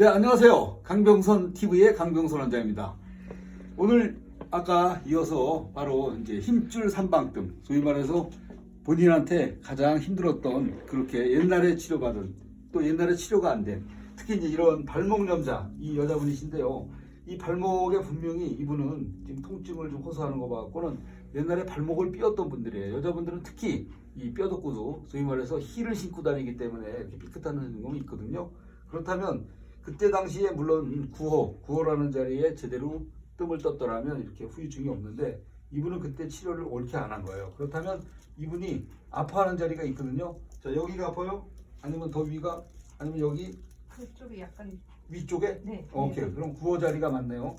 네, 안녕하세요. 강병선 TV의 강병선 원장입니다. 오늘 아까 이어서 바로 이제 힘줄 삼방뜸, 소위 말해서 본인한테 가장 힘들었던 그렇게 옛날에 치료받은 또 옛날에 치료가 안 된 특히 이제 이런 발목 염자 이 여자분이신데요. 이 발목에 분명히 이분은 지금 통증을 좀 호소하는 거 봐갖고는 옛날에 발목을 삐었던 분들이에요. 여자분들은 특히 이 뼈도구도 소위 말해서 힐을 신고 다니기 때문에 이렇게 삐끗하는 경험이 있거든요. 그렇다면 그때 당시에 물론 9호라는 자리에 제대로 뜸을 떴더라면 이렇게 후유증이 없는데 이분은 그때 치료를 옳게 안 한 거예요. 그렇다면 이분이 아파하는 자리가 있거든요. 자, 여기가 아파요? 아니면 더 위가? 아니면 여기? 그쪽이 약간 위쪽에? 네. 오케이. 네. 그럼 9호 자리가 맞네요.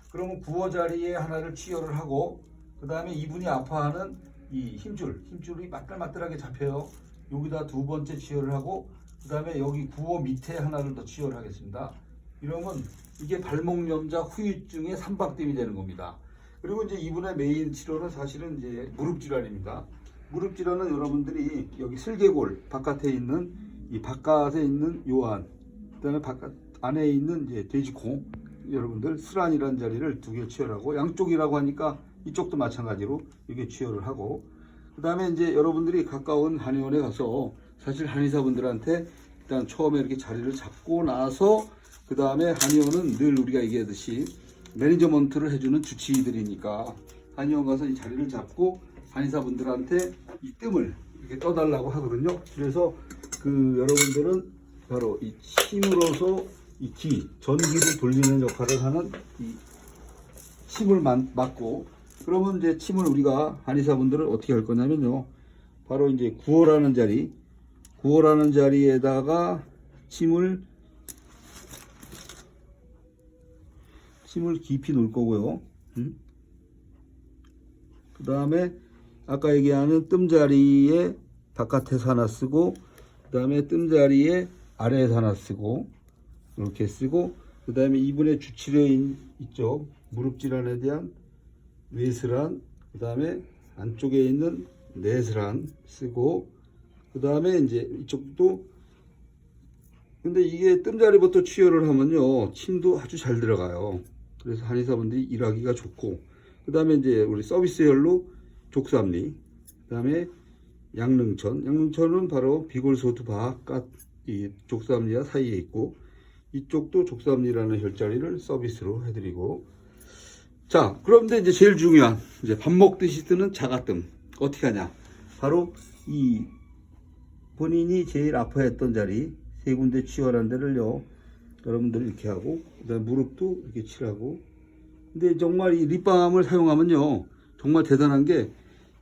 그러면 9호 자리에 하나를 치료를 하고 그 다음에 이분이 아파하는 이 힘줄이 맞들맞들하게 잡혀요. 여기다 두 번째 치료를 하고 그 다음에 여기 9호 밑에 하나를 더 치료를 하겠습니다. 이러면 이게 발목 염자 후유증의 삼박댐이 되는 겁니다. 그리고 이제 이분의 메인 치료는 사실은 이제 무릎 질환입니다. 무릎 질환은 여러분들이 여기 슬개골 바깥에 있는 이 바깥에 있는 요안, 그다음에 바깥 안에 있는 이제 돼지콩, 여러분들 스란이라는 자리를 두 개 치료를 하고 양쪽이라고 하니까 이쪽도 마찬가지로 이렇게 치료를 하고 그다음에 이제 여러분들이 가까운 한의원에 가서 사실 한의사분들한테 일단 처음에 이렇게 자리를 잡고 나서 그 다음에 한의원은 늘 우리가 얘기하듯이 매니저먼트를 해주는 주치의들이니까 한의원 가서 이 자리를 잡고 한의사분들한테 이 뜸을 이렇게 떠달라고 하거든요. 그래서 그 여러분들은 바로 이 침으로서 이 전기를 돌리는 역할을 하는 이 침을 맞고 그러면 이제 침을 우리가 한의사분들은 어떻게 할 거냐면요. 바로 이제 9호라는 자리에다가 침을 깊이 놓을 거고요. 그 다음에 아까 얘기하는 뜸 자리에 바깥에서 하나 쓰고 그 다음에 뜸 자리에 아래에서 하나 쓰고 이렇게 쓰고 그 다음에 이분의 주치료인 이쪽 무릎 질환에 대한 외슬한 그 다음에 안쪽에 있는 내슬한 쓰고 그 다음에 이제 이쪽도 근데 이게 뜸자리부터 치료를 하면요 침도 아주 잘 들어가요. 그래서 한의사분들이 일하기가 좋고 그 다음에 이제 우리 서비스열로 족삼리 그 다음에 양릉천은 바로 비골소두 바깥 이 족삼리와 사이에 있고 이쪽도 족삼리라는 혈자리를 서비스로 해드리고 자 그런데 이제 제일 중요한 이제 밥 먹듯이 뜨는 자가뜸 어떻게 하냐 바로 이 본인이 제일 아파했던 자리 세 군데 치료하는 데를요 여러분들 이렇게 하고 그다음에 무릎도 이렇게 칠하고 근데 정말 이 립밤을 사용하면요 정말 대단한 게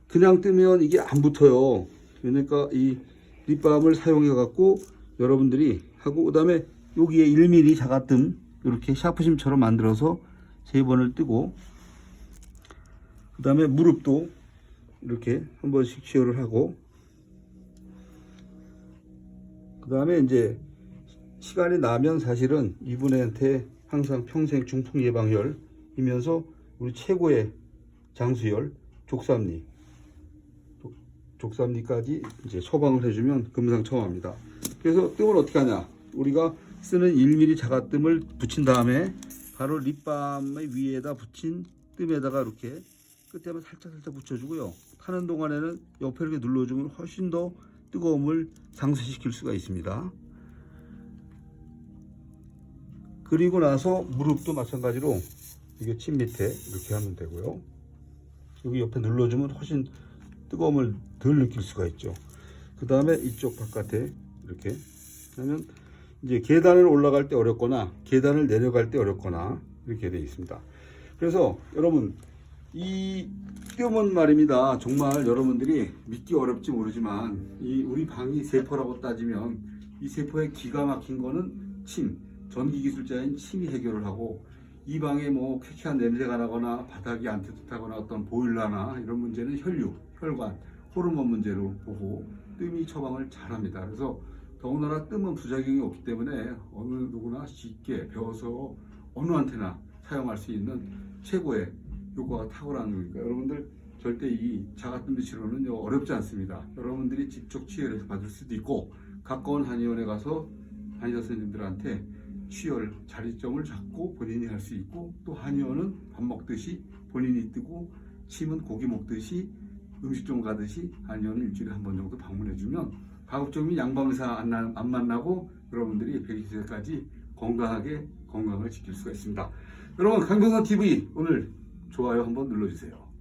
그냥 뜨면 이게 안 붙어요. 그러니까 이 립밤을 사용해 갖고 여러분들이 하고 그다음에 여기에 1mm 자가뜸 이렇게 샤프심처럼 만들어서 3번을 뜨고 그다음에 무릎도 이렇게 한 번씩 치료를 하고 그 다음에 이제 시간이 나면 사실은 이분한테 항상 평생 중풍 예방혈이면서 우리 최고의 장수혈 족삼리까지 이제 처방을 해주면 금상첨화입니다. 그래서 뜸을 어떻게 하냐 우리가 쓰는 1mm 자가뜸을 붙인 다음에 바로 립밤의 위에다 붙인 뜸에다가 이렇게 끝에만 살짝 붙여주고요. 타는 동안에는 옆에 이렇게 눌러주면 훨씬 더 뜨거움을 상쇄시킬 수가 있습니다. 그리고 나서 무릎도 마찬가지로 이게 침 밑에 이렇게 하면 되고요. 여기 옆에 눌러주면 훨씬 뜨거움을 덜 느낄 수가 있죠. 그 다음에 이쪽 바깥에 이렇게 하면 이제 계단을 올라갈 때 어렵거나 계단을 내려갈 때 어렵거나 이렇게 되어 있습니다. 그래서 여러분 이 뜸은 말입니다. 정말 여러분들이 믿기 어렵지 모르지만 이 우리 방이 세포라고 따지면 이 세포의 기가 막힌 거는 침, 전기기술자인 침이 해결을 하고 이 방에 뭐 쾌쾌한 냄새가 나거나 바닥이 안 뜨뜻하거나 어떤 보일러나 이런 문제는 혈류, 혈관, 호르몬 문제로 보고 뜸이 처방을 잘합니다. 그래서 더군다나 뜸은 부작용이 없기 때문에 어느 누구나 쉽게 배워서 어느한테나 사용할 수 있는 최고의 효과가 탁월한 거니까 여러분들 절대 이 자가뜸 치료는 어렵지 않습니다. 여러분들이 직접 치료를 해서 받을 수도 있고 가까운 한의원에 가서 한의사 선생님들한테 취열 자리점을 잡고 본인이 할 수 있고, 또 한의원은 밥 먹듯이 본인이 뜨고 침은 고기 먹듯이 음식점 가듯이 한의원을 일주일에 한 번 정도 방문해주면 가급적이면 양방의사 안 만나고 여러분들이 120세까지 건강하게 건강을 지킬 수가 있습니다. 여러분, 강병선 TV 오늘 좋아요 한번 눌러주세요.